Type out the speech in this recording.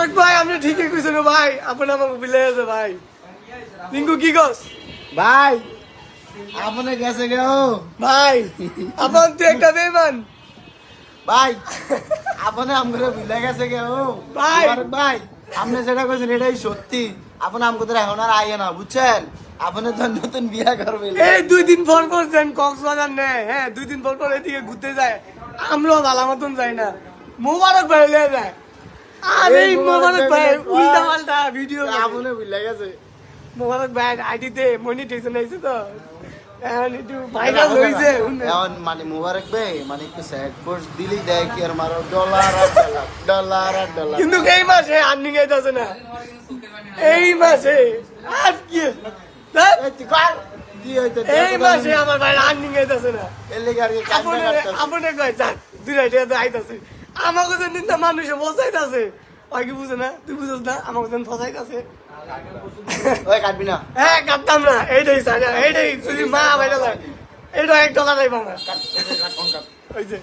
মোবারক ভাই আপনি ঠিকই কইছেন ভাই আপনি আমাকে বিলে আছে ভাই রিঙ্কু কি কস ভাই আপনি গেছে গেও ভাই আপন তো একটা বেমান ভাই আপনি আমগরে ভুলে গেছে গেও ভাই। মোবারক ভাই আপনি যেটা কইছেন এটাই সত্যি আপনি আমগরে এখন আর আইয়ে না বুঝছেন আপনি তো নতুন বিয়া করবেন এই 2 দিন পর পর যান কক্সবাজার নে হ্যাঁ 2 দিন পর পর এদিকে ঘুরতে যায় আমরাও ভালো মতন যাই না মোবারক ভাই লিয়ে যায় আর এই মোবারক ভাই উল্টা পাল্টা ভিডিও আপনি ভুলে গেছে মোবারক ভাই আইডিতে মনিটাইজেশন আইছে তো এখন একটু ভাইরাল হইছে এখন মানে মোবারক ভাই মানে একটু স্যাড ফোর্স দিলি দেয় কি আর মারো ডলার আর ডলার ডলার আর ডলার কিন্তু এই মাসে আর্নিং আইতাছে না এই মাসে আর কি ধ্যাৎ, এই তুই কর দি হইতে এই মাসে আমার ভাই আর্নিং আইতাছে না এর লেগে আর কি কান্দা কাটতাছে আপনি কয় যাক দুই রাইতে আইতাছে আমাকে যেন নিন্দা মানুষে বসাইতাছে ওই কি বুঝে না তুই বুঝছ না আমাকে যেন ফসাইতাছে ওই কাটবি না হ্যাঁ কাটতাম না এইটাই সাজা এইটাই যদি মা বাইরে যায় এইটা $1 নাই পাবো কাট কাট কাট ওই যে